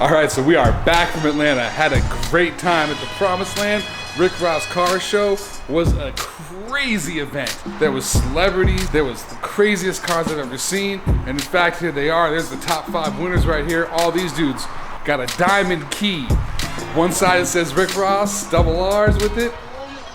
All right, so we are back from Atlanta. Had a great time at the Promised Land. Rick Ross Car Show was a crazy event. There was celebrities, there was the craziest cars I've ever seen, and in fact, here they are. There's the top 5 winners right here. All these dudes got a diamond key. One side it says Rick Ross, double R's with it.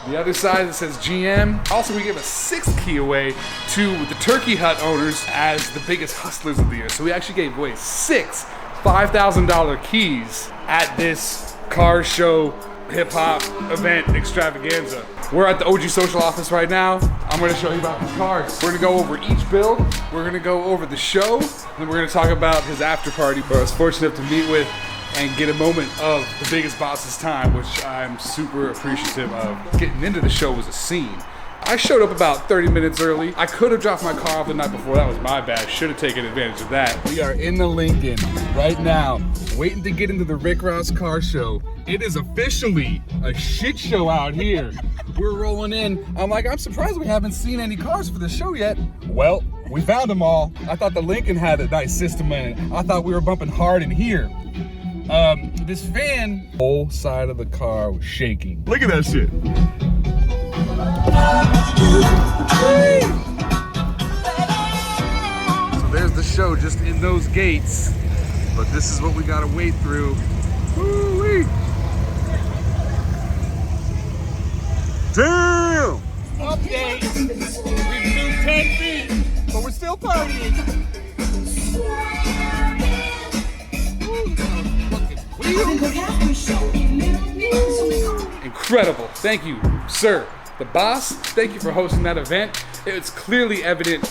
The other side it says GM. Also, we gave a 6th key away to the Turkey Hut owners as the biggest hustlers of the year. So we actually gave away 6 $5,000 keys at this car show hip-hop event extravaganza. We're at the OG Social office right now. I'm gonna show you about these cars. We're gonna go over each build. We're gonna go over the show. And we're gonna talk about his after party. But I was fortunate to meet with and get a moment of the biggest boss's time, which I'm super appreciative of. Getting into the show was a scene. I showed up about 30 minutes early. I could have dropped my car off the night before. That was my bad. Should have taken advantage of that. We are in the Lincoln right now, waiting to get into the Rick Ross Car Show. It is officially a shit show out here. We're rolling in. I'm surprised we haven't seen any cars for the show yet. Well, we found them all. I thought the Lincoln had a nice system in it. I thought we were bumping hard in here. This van, whole side of the car was shaking. Look at that shit. So there's the show just in those gates, but this is what we gotta wait through. Woo-wee. Damn! Update! We've moved 10 feet, but we're still partying. Incredible. Thank you, sir. The boss, thank you for hosting that event. It's clearly evident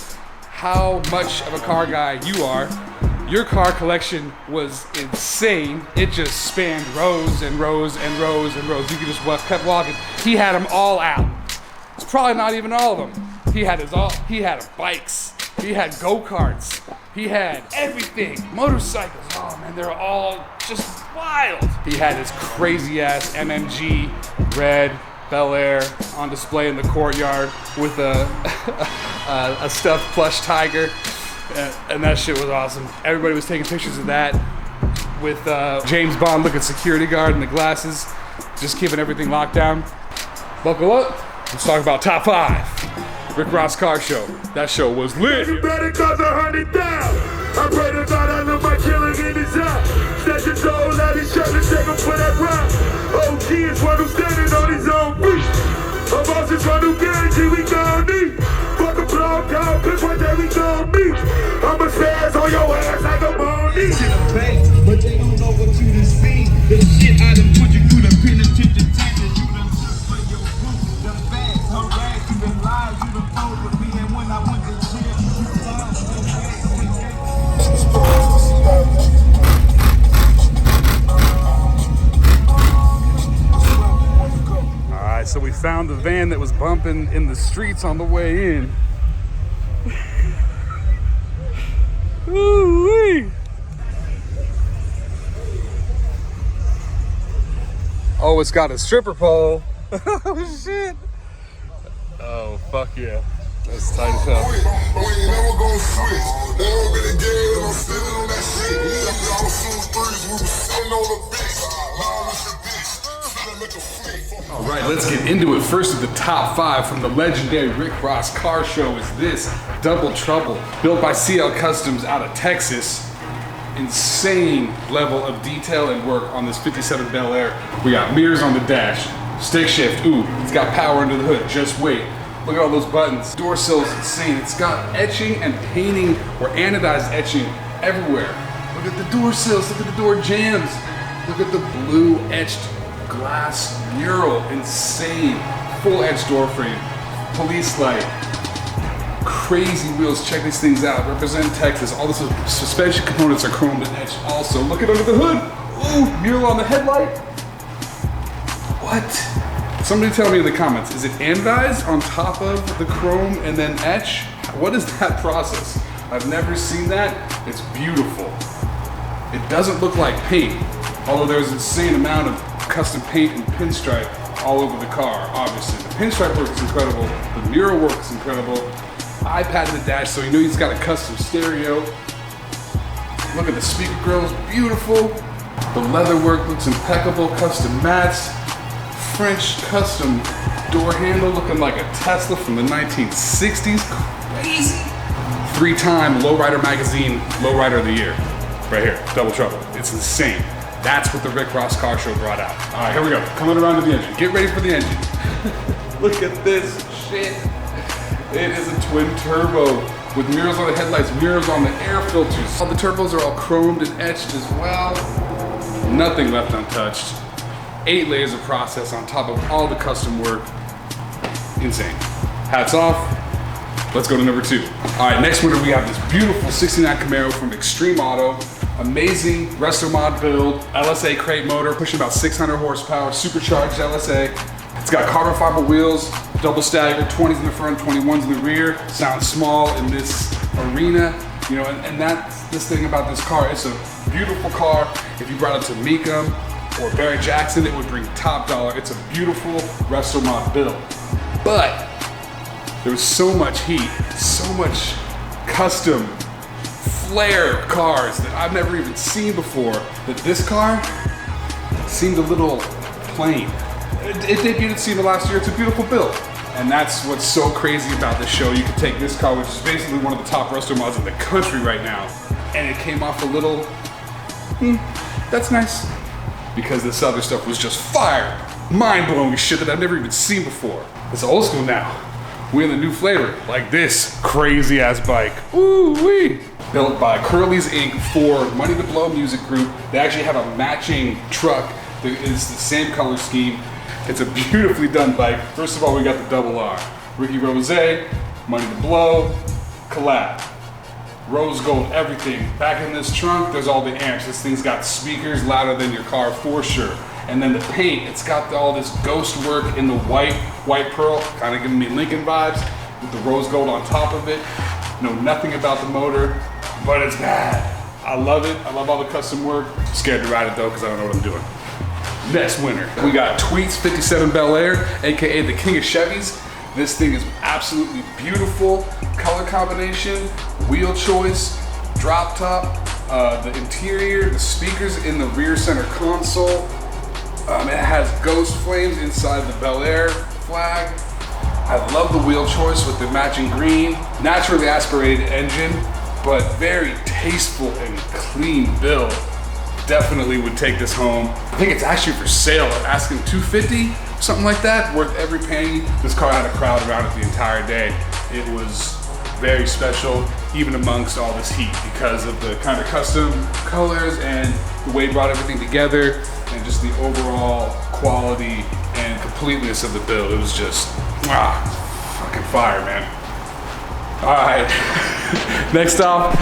how much of a car guy you are. Your car collection was insane. It just spanned rows and rows and rows and rows. You could just kept walking. He had them all out. It's probably not even all of them. He had bikes. He had go-karts. He had everything. Motorcycles. Oh man, they're all just wild. He had his crazy ass MMG red Bel Air on display in the courtyard with a stuffed plush tiger, and that shit was awesome. Everybody was taking pictures of that with James Bond looking security guard in the glasses, just keeping everything locked down. Buckle up. Let's talk about top 5. Rick Ross Car Show. That show was lit. You better cost 100,000. I pray to God I know my killing in his eye. Snatch his soul out his shirt and take him for that ride. OG is one who's standing on his own feet. A boss is one who guarantee we gon' need. Fuck a blog dog, bitch, one day we gon' meet. I'ma spaz on your ass like a bony. To the bank, but they don't know what you done seen. The shit I done put you through the penitentiary taxes. You done took for your group. The bags, harass, you done lied, you done told with me. And when I went to jail, you lied, you done Alright, so we found the van that was bumping in the streets on the way in. Ooh-wee. Oh, it's got a stripper pole. Oh shit. Oh fuck yeah. That's tight as hell. We ain't never gonna switch. They don't get a game, I'm sitting on that shit. Y'all shoot threes, we was sitting on the beach. Mom was the beach. All right, let's get into it. First of the top 5 from the legendary Rick Ross Car Show is this Double Trouble, built by CL Customs out of Texas. Insane level of detail and work on this 57 Bel Air. We got mirrors on the dash, stick shift, ooh, it's got power under the hood, just wait. Look at all those buttons. Door sills, insane. It's got etching and painting or anodized etching everywhere. Look at the door sills, look at the door jambs. Look at the blue etched glass mural, insane. Full edge door frame, police light, crazy wheels. Check these things out. Represent Texas. All the suspension components are chromed and etched also. Look at under the hood. Ooh, mural on the headlight. What? Somebody tell me in the comments, is it anodized on top of the chrome and then etch? What is that process? I've never seen that. It's beautiful. It doesn't look like paint, although there's an insane amount of custom paint and pinstripe all over the car, obviously. The pinstripe work is incredible. The mural work is incredible. iPad in the dash, so you know he's got a custom stereo. Look at the speaker grills, beautiful. The leatherwork looks impeccable, custom mats, French custom door handle looking like a Tesla from the 1960s. Crazy. 3-time Lowrider Magazine Lowrider of the Year. Right here, Double Trouble. It's insane. That's what the Rick Ross Car Show brought out. All right, here we go. Coming around to the engine. Get ready for the engine. Look at this shit. It is a twin turbo with mirrors on the headlights, mirrors on the air filters. All the turbos are all chromed and etched as well. Nothing left untouched. 8 layers of process on top of all the custom work. Insane. Hats off. Let's go to number 2. All right, next winner we have this beautiful 69 Camaro from Extreme Auto. Amazing resto mod build, LSA crate motor, pushing about 600 horsepower, supercharged LSA. It's got carbon fiber wheels, double staggered, 20s in the front, 21s in the rear. Sounds small in this arena, you know, and that's this thing about this car. It's a beautiful car. If you brought it to Mecum or Barrett Jackson, it would bring top dollar. It's a beautiful resto mod build. But there was so much heat, so much custom flare cars that I've never even seen before, that this car seemed a little plain. It debuted at SEMA last year. It's a beautiful build. And that's what's so crazy about this show. You can take this car, which is basically one of the top resto mods in the country right now, and it came off a little, that's nice. Because this other stuff was just fire. Mind-blowing shit that I've never even seen before. It's old school now. We're in the new flavor, like this crazy ass bike. Ooh-wee. Built by Curly's Inc. for Money to Blow Music Group. They actually have a matching truck that is the same color scheme. It's a beautifully done bike. First of all, we got the double R. Ricky Rose, Money to Blow, collab. Rose gold, everything. Back in this trunk, there's all the amps. This thing's got speakers louder than your car for sure. And then the paint, it's got all this ghost work in the white pearl, kind of giving me Lincoln vibes, with the rose gold on top of it. Know nothing about the motor, but it's bad. I love it. I love all the custom work. Scared to ride it though, because I don't know what I'm doing. Next winner, we got Tweets 57 Bel Air, AKA the King of Chevys. This thing is absolutely beautiful. Color combination, wheel choice, drop top, the interior, the speakers in the rear center console. It has ghost flames inside the Bel Air flag. I love the wheel choice with the matching green. Naturally aspirated engine, but very tasteful and clean build. Definitely would take this home. I think it's actually for sale. They're asking $250, something like that, worth every penny. This car had a crowd around it the entire day. It was very special, even amongst all this heat, because of the kind of custom colors and the way it brought everything together, and just the overall quality and completeness of the build. It was just, fucking fire, man. All right, next off,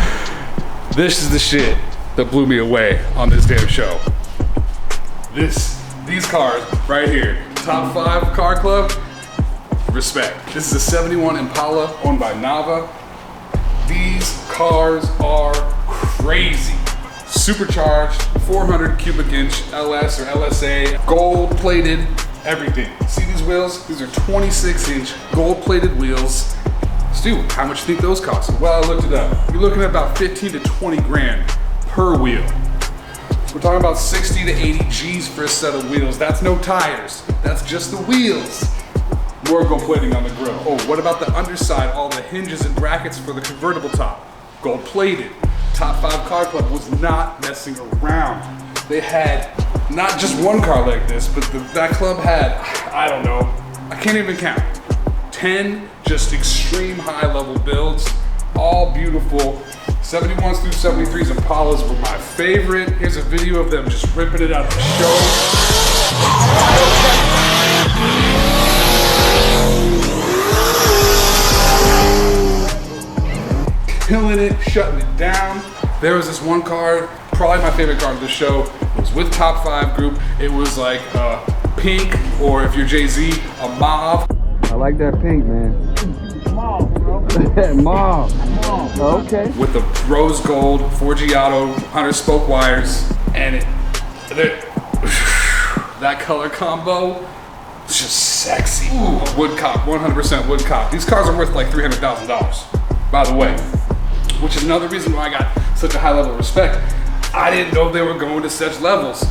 this is the shit that blew me away on this damn show. These cars right here, top 5 car club, respect. This is a 71 Impala owned by Nava. These cars are crazy. Supercharged, 400 cubic inch LS or LSA, gold plated, everything. See these wheels? These are 26 inch gold plated wheels. Stu, how much do you think those cost? Well, I looked it up. You're looking at about 15 to 20 grand per wheel. We're talking about 60 to 80 G's for a set of wheels. That's no tires. That's just the wheels. More gold plating on the grill. Oh, what about the underside? All the hinges and brackets for the convertible top. Gold plated. Top 5 car club was not messing around. They had not just one car like this, but that club had, I don't know, I can't even count. 10 just extreme high level builds, all beautiful. 71s through 73s Impalas were my favorite. Here's a video of them just ripping it out of the show. Killing it, shutting it down. There was this one car, probably my favorite car of the show. It was with Top 5 group. It was like pink, or if you're Jay-Z, a mauve. I like that pink, man. Mauve, bro. Mauve. Okay. With the rose gold 4G Auto 100 spoke wires, and that color combo, it's just sexy. Ooh, wood cop, 100% wood cop. These cars are worth like $300,000, by the way, which is another reason why I got such a high level of respect I didn't know they were going to such levels.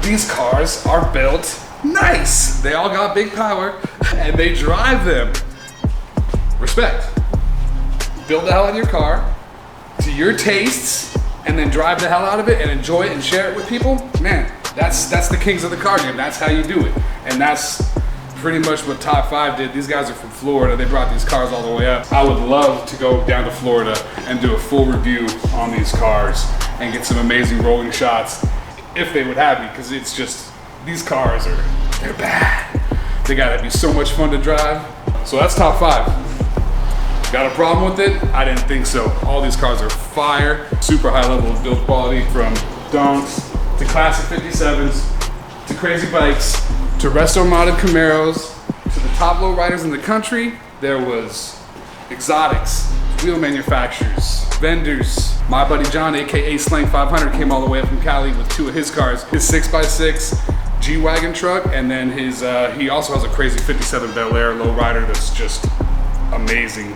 These cars are built nice. They all got big power and they drive them. Respect. Build the hell out of your car to your tastes and then drive the hell out of it and enjoy it and share it with people. Man, that's the kings of the car game. That's how you do it. And that's pretty much what Top 5 did. These guys are from Florida. They brought these cars all the way up. I would love to go down to Florida and do a full review on these cars and get some amazing rolling shots if they would have me, because it's just, these cars they're bad. They gotta be so much fun to drive. So that's Top 5. Got a problem with it? I didn't think so. All these cars are fire, super high level of build quality, from donks to classic 57s to crazy bikes to resto modded Camaros to the top low riders in the country. There was exotics, wheel manufacturers, vendors. My buddy John, aka Slang 500, came all the way up from Cali with 2 of his cars, his 6x6 G-Wagon truck, and then his he also has a crazy 57 Bel Air lowrider that's just amazing,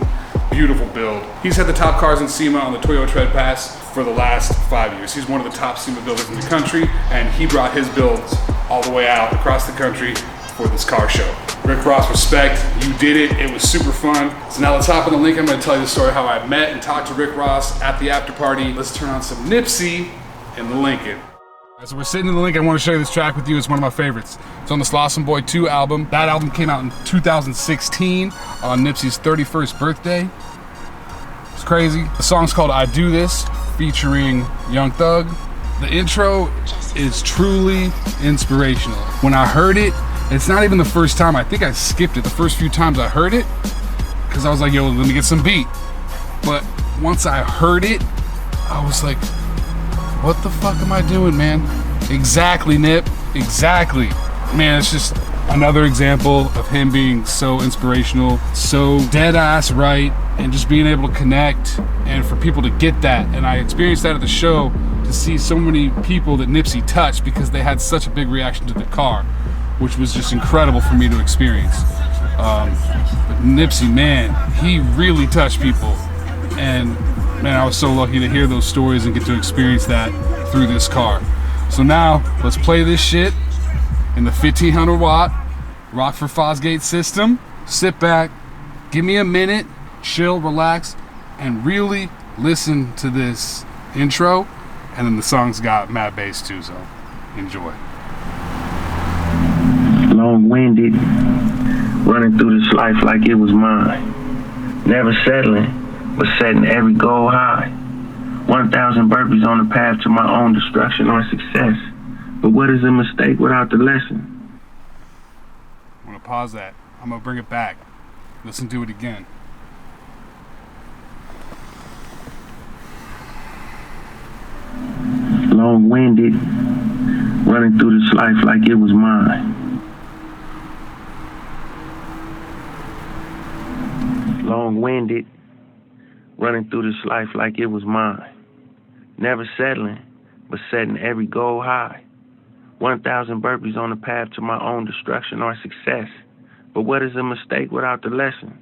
beautiful build. He's had the top cars in SEMA on the Toyota Tread Pass for the last 5 years. He's one of the top SEMA builders in the country, and he brought his builds all the way out across the country for this car show. Rick Ross, respect, you did it. It was super fun. So now let's hop on the link. I'm gonna tell you the story how I met and talked to Rick Ross at the after party. Let's turn on some Nipsey in the Lincoln. So we're sitting in the Lincoln. I want to share this track with you. It's one of my favorites. It's on the Slauson Boy 2 album. That album came out in 2016 on Nipsey's 31st birthday. It's crazy. The song's called I Do This, featuring Young Thug. The intro is truly inspirational. When I heard it, it's not even the first time. I think I skipped it the first few times I heard it, because I was like, yo, let me get some beat. But once I heard it, I was like, what the fuck am I doing, man? Exactly, Nip, exactly. Man, it's just another example of him being so inspirational, so dead ass right, and just being able to connect and for people to get that. And I experienced that at the show, to see so many people that Nipsey touched because they had such a big reaction to the car, which was just incredible for me to experience. But Nipsey, man, he really touched people. And man, I was so lucky to hear those stories and get to experience that through this car. So now, let's play this shit in the 1500 watt Rockford Fosgate system. Sit back, give me a minute, chill, relax, and really listen to this intro. And then the song's got mad bass too, so enjoy. Long-winded, running through this life like it was mine. Never settling, but setting every goal high. 1,000 burpees on the path to my own destruction or success. But what is a mistake without the lesson? I'm gonna pause that. I'm gonna bring it back. Listen to it again. Long-winded, running through this life like it was mine. Long-winded, running through this life like it was mine. Never settling, but setting every goal high. 1,000 burpees on the path to my own destruction or success. But what is a mistake without the lesson?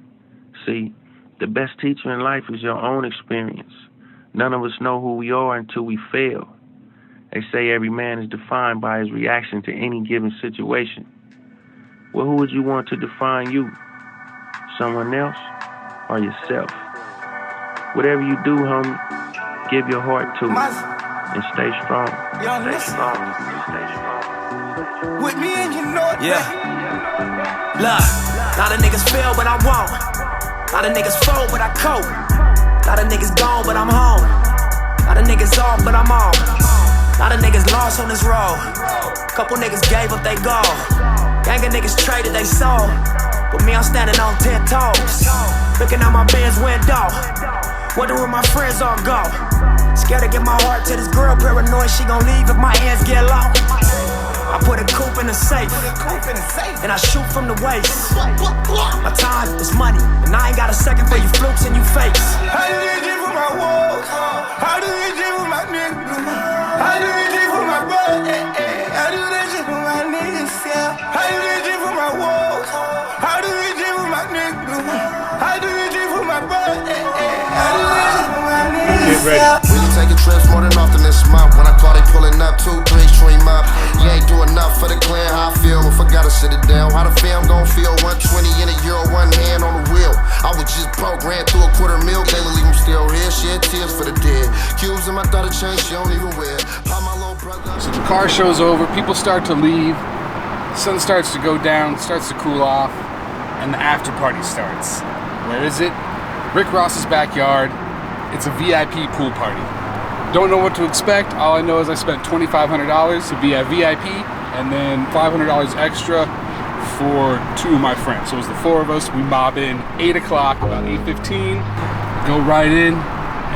See, the best teacher in life is your own experience. None of us know who we are until we fail. They say every man is defined by his reaction to any given situation. Well, who would you want to define you? Someone else or yourself? Whatever you do, homie, give your heart to it and stay strong. Stay strong. Stay strong. With me and you know it. Yeah. Look, lot of niggas fail, but I won't. Lot of niggas fold, but I cope. Lot of niggas gone, but I'm home. Lot of niggas off, but I'm on. Lot of niggas lost on this road. Couple niggas gave up they goal. Gang of niggas traded they soul. But me, I'm standing on 10 toes. Looking out my Benz window. Wonder where my friends all go. Scared to give my heart to this girl, paranoid she gon' leave if my hands get low. I put a coupe in the safe, and I shoot from the waist. My time is money, and I ain't got a second for you flukes and you fakes. How do you do for my walls? How do you do for my niggas? How do you do for my brother? How do you do for my niggas? How do you do for my walls? How do you do for my niggas? How do you do for my brother? How do you do for my niggas? Get ready. We can take it trips more than often this month. When I call, they pulling up 2, 3 stream up. You ain't do enough for the clan. How I feel if I gotta sit it down. How the fam gon' feel? 120 in a euro, one hand on the wheel. I was just broke, ran through a $250,000. Can't believe I'm still here. Shed tears for the dead. Cubes in my daughter chain, she don't even wear. Pop my little brother. So the car show's over, people start to leave, the sun starts to go down, starts to cool off, and the after party starts. Where is it? Rick Ross's backyard. It's a VIP pool party. Don't know what to expect. All I know is I spent $2,500 to be at VIP, and then $500 extra for 2 of my friends. So it was the 4 of us. We mob in 8 o'clock, about 8:15, go right in,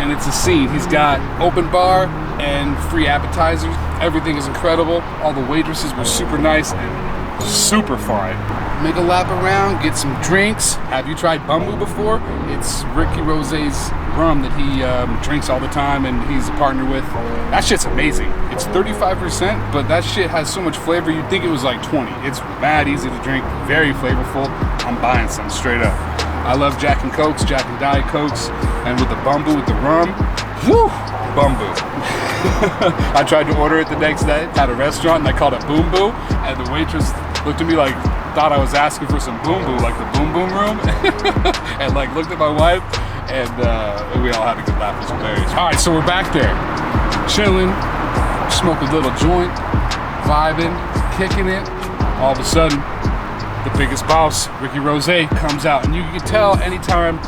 and it's a scene. He's got open bar and free appetizers. Everything is incredible. All the waitresses were super nice and super fine. Make a lap around, get some drinks. Have you tried Bumbu before? It's Ricky Rose's rum that he drinks all the time and he's a partner with. That shit's amazing. It's 35%, but that shit has so much flavor, you'd think it was like 20. It's mad easy to drink, very flavorful. I'm buying some straight up. I love Jack and Cokes, Jack and Diet Cokes, and with the Bumbu, with the rum, whew, Bumbu. I tried to order it the next day at a restaurant and I called it Boom Boo, and the waitress looked at me like, thought I was asking for some boom boom, like the boom boom room, and like looked at my wife, and we all had a good laugh. It was hilarious. All right, so we're back there, chilling, smoke a little joint, vibing, kicking it. All of a sudden, the biggest boss, Ricky Rose, comes out, and you can tell anytime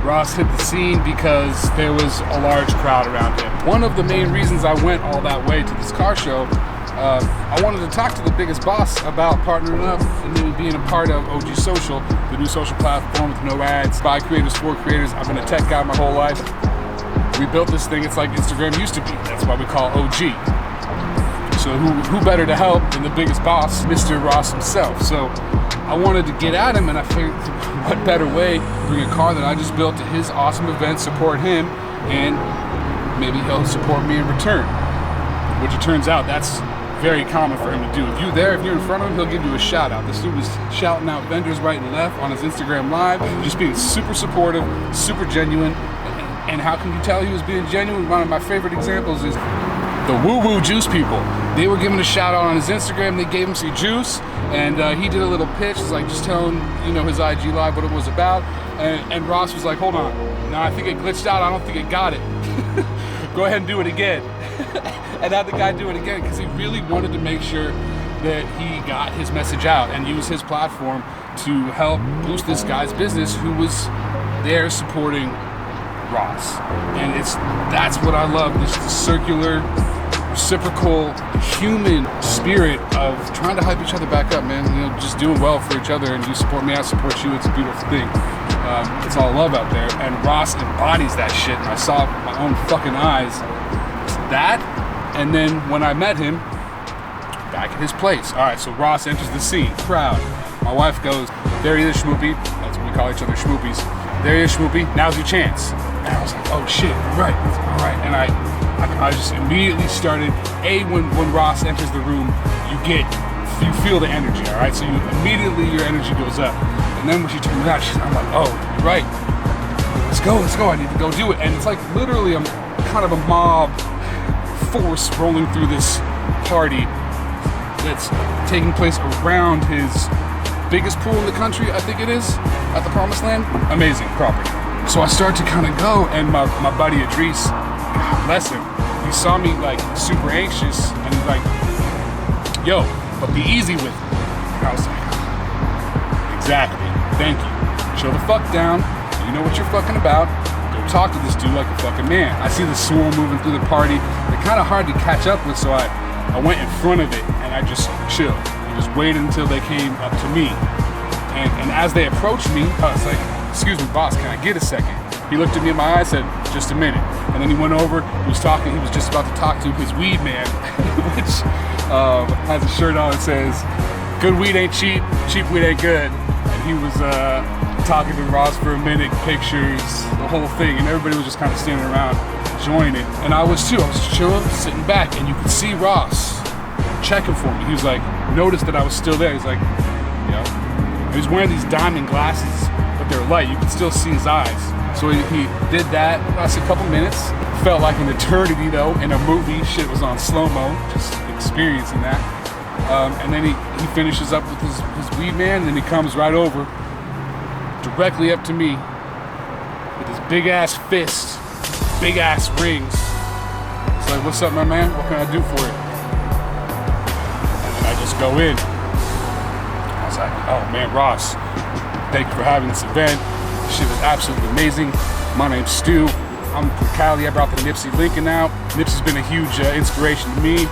Ross hit the scene because there was a large crowd around him. One of the main reasons I went all that way to this car show, I wanted to talk to the biggest boss about partnering up and then being a part of OG Social, the new social platform with no ads, by creators for creators. I've been a tech guy my whole life. We built this thing, it's like Instagram used to be. That's why we call OG. So who better to help than the biggest boss, Mr. Ross himself. So I wanted to get at him, and I figured what better way to bring a car that I just built to his awesome event, support him, and maybe he'll support me in return. Which it turns out that's very common for him to do. If you're in front of him, he'll give you a shout out. This dude was shouting out vendors right and left on his Instagram live, just being super supportive, super genuine. And how can you tell he was being genuine? One of my favorite examples is the Woo Woo Juice people. They were giving a shout out on his Instagram. They gave him some juice, and he did a little pitch. It's like just telling his IG live what it was about. And Ross was like, "Hold on, no, I think it glitched out. I don't think it got it. Go ahead and do it again." And had the guy do it again because he really wanted to make sure that he got his message out and use his platform to help boost this guy's business who was there supporting Ross. And that's what I love, this circular, reciprocal, human spirit of trying to hype each other back up, man. Just doing well for each other, and you support me, I support you. It's a beautiful thing. It's all love out there, and Ross embodies that shit, and I saw it with my own fucking eyes. That, and then when I met him, back at his place. All right, so Ross enters the scene, crowd. My wife goes, "There he is, Schmoopy." That's what we call each other, Schmoopies. "There he is, Schmoopy. Now's your chance." And I was like, "Oh shit, you're right, all right." And I just immediately started. When Ross enters the room, you feel the energy, all right. So your energy goes up. And then when she turned around, I'm like, "Oh, you're right. Let's go. I need to go do it." And it's like literally, I'm kind of a mob force rolling through this party that's taking place around his biggest pool in the country, I think it is, at the Promised Land. Amazing property. So I start to kind of go, and my buddy Idris, God bless him, he saw me like super anxious, and he's like, "Yo, but be easy with it." And I was like, "Exactly, thank you. Chill the fuck down. You know what you're fucking about. Go talk to this dude like a fucking man." I see the swarm moving through the party. They're kind of hard to catch up with, so I went in front of it, and I just chilled. I just waited until they came up to me. And as they approached me, I was like, "Excuse me, boss, can I get a second?" He looked at me in my eyes, said, "Just a minute." And then he went over, he was just about to talk to his weed man, which has a shirt on that says, "Good weed ain't cheap, cheap weed ain't good." And he was talking to Ross for a minute, pictures, the whole thing, and everybody was just kind of standing around enjoying it. And I was too. I was chilling, sitting back, and you could see Ross checking for me. He was like, noticed that I was still there. He's like, "Yo." He was wearing these diamond glasses, but they're light. You could still see his eyes. So he did that, lasted a couple minutes. Felt like an eternity though, in a movie. Shit was on slow-mo, just experiencing that. And then he finishes up with his weed man, and then he comes right over, directly up to me, with his big ass fist, big ass rings. It's like, what's up, my man? What can I do for you? And then I just go in. I was like, oh man, Ross, thank you for having this event. Shit was absolutely amazing. My name's Stu. I'm from Cali. I brought the Nipsey Lincoln out. Nipsey's been a huge inspiration to me,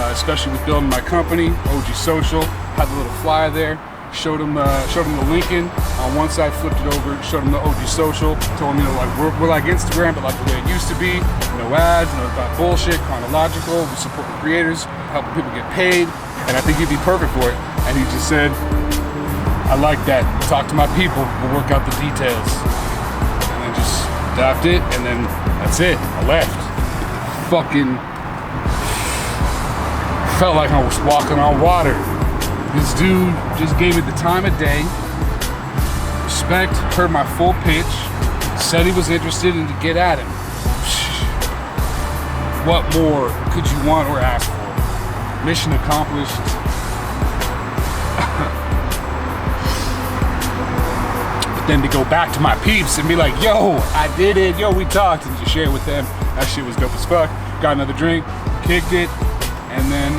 especially with building my company, OG Social. Had the little flyer there. Showed him the Lincoln. On one side, flipped it over, showed him the OG Social. Told him, like we're like Instagram, but like the way it used to be. No ads, no about bullshit, chronological. We support the creators, helping people get paid, and I think you'd be perfect for it. And he just said, I like that. Talk to my people. We'll work out the details. And then just dapped it, and then that's it. I left. Fucking felt like I was walking on water. This dude just gave me the time of day. Respect, heard my full pitch, said he was interested in to get at him. What more could you want or ask for? Mission accomplished. Then to go back to my peeps and be like, yo, I did it, yo, we talked, and just share it with them. That shit was dope as fuck. Got another drink, kicked it, and then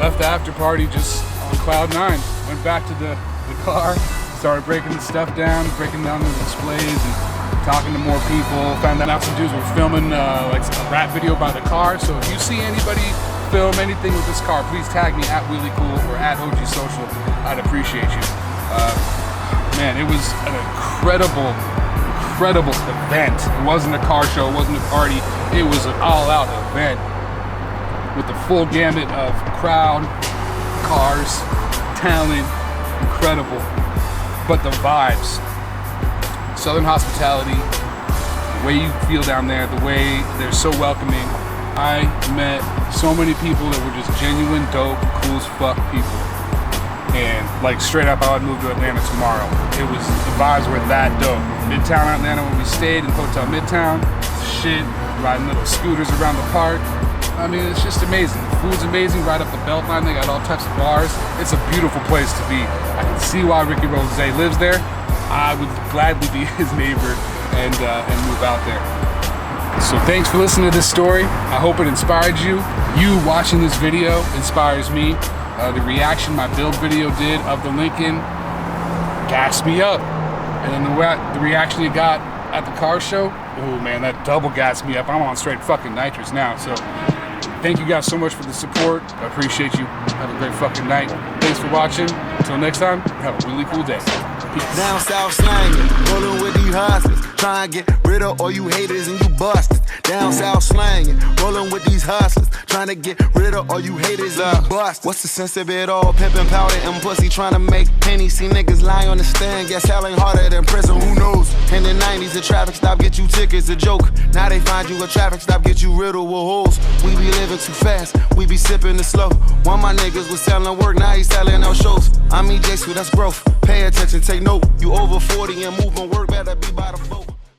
left the after party just on cloud 9. Went back to the car, started breaking the stuff down, breaking down the displays, and talking to more people. Found out some dudes were filming like a rap video by the car. So if you see anybody film anything with this car, please tag me at Willie Cool or at OG Social. I'd appreciate you. Man, it was an incredible event. It wasn't a car show, it wasn't a party. It was an all-out event with the full gamut of crowd, cars, talent, incredible. But the vibes, Southern hospitality, the way you feel down there, the way they're so welcoming. I met so many people that were just genuine, dope, cool as fuck people. And like straight up, I would move to Atlanta tomorrow. It was, the vibes were that dope. Midtown Atlanta, when we stayed in Hotel Midtown, shit, riding little scooters around the park. I mean, it's just amazing. The food's amazing, right up the Beltline. They got all types of bars. It's a beautiful place to be. I can see why Ricky Rose lives there. I would gladly be his neighbor and move out there. So thanks for listening to this story. I hope it inspired you. You watching this video inspires me. The reaction my build video did of the Lincoln gassed me up. And then the reaction it got at the car show, oh man, that double gassed me up. I'm on straight fucking nitrous now. So thank you guys so much for the support. I appreciate you. Have a great fucking night. Thanks for watching. Until next time, have a really cool day. Peace. Down south slanging, rolling with these hustlers. Trying to get rid of all you haters and you busted. Down south slanging, rolling with these hustlers. Trying to get rid of all you haters and you busted. What's the sense of it all? Pimpin' powder and pussy trying to make pennies. See niggas lying on the stand. Guess hell ain't harder than prison, who knows? In the 90s, a traffic stop get you tickets, a joke. Now they find you a traffic stop, get you riddled with holes. We be living too fast, we be sipping it slow. One of my niggas was selling work, now he selling out shows. I'm EJ, so that's growth. Pay attention, take note. You over 40 and moving work, better be by the boat.